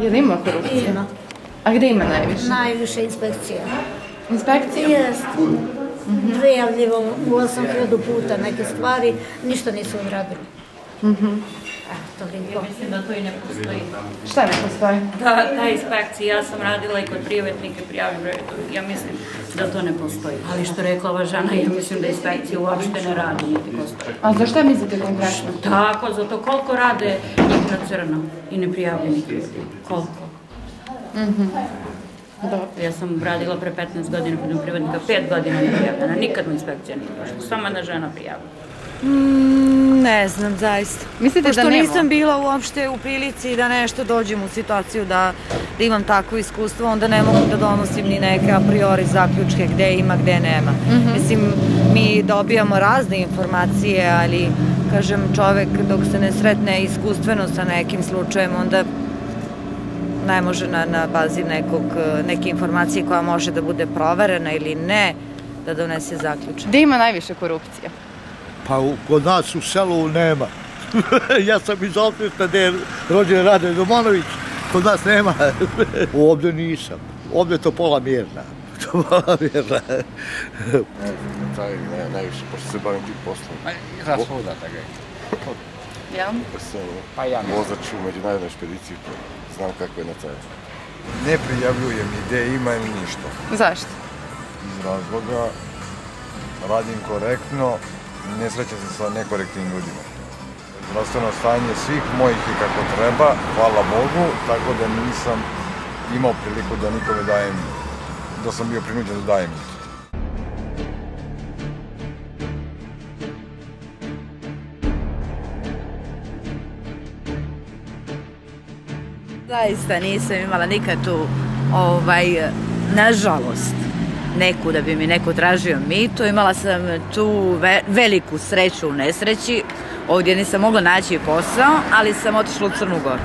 Je li ima korupcije? Ima. A gde ima najviše? Najviše inspekcija. Inspekcija? Jest. Prijavljivo u 8000 puta neke stvari, ništa nisu odradili. Toliko. Mislim da to i ne postoji. Šta ne postoji? Ta inspekcija, ja sam radila i kod privatnike prijavljaju, ja mislim da to ne postoji. Ali što rekla ova žena, ja mislim da inspekcija uopšte ne radi, niti postoji. A za šta mislite konkretno? Tako, zato koliko rade njih na crno i neprijavljenih ljudi. Koliko? Ja sam radila pre 15 godina kod privatnika, 5 godina neprijavljena, nikad mu inspekcija nije došla, samo jedna žena prijavila. Ne znam, zaista. Mislite da nema? Pošto nisam bila uopšte u prilici da nešto dođem u situaciju da imam takvo iskustvo, onda ne mogu da donosim ni neke a priori zaključke gde ima, gde nema. Mislim, mi dobijamo razne informacije, ali, kažem, čovek dok se ne sretne iskustveno sa nekim slučajem, onda ne može na bazi neke informacije koja može da bude proverena ili ne, da donese zaključak. Gde ima najviše korupcije? Pa kod nas u selu nema. Ja sam iz Opština gde je rođen Rade Domanović, kod nas nema. Ovde nisam. Ovde je to pola mjerna. Najviše, pošto se bavim tim poslom. Za svuda tako je. Ja? Pa ja ne. Vozač u međunarodnoj špediciji, znam kako je na carini. Ne prijavljujem ni gde ima ni ništa. Zašto? Iz razloga radim korektno, ne srećam se sa nekorektnim ljudima. Zdravstveno stanje svih mojih je kako treba, hvala Bogu, tako da nisam imao priliku da nikome dajem, da sam bio prinuđen da dajem. Zaista nisam imala nikad tu, nažalost, neku da bi mi neko tražio mito. Imala sam tu veliku sreću u nesreći. Ovdje nisam mogla naći posao, ali sam otišla u Crnu Goru.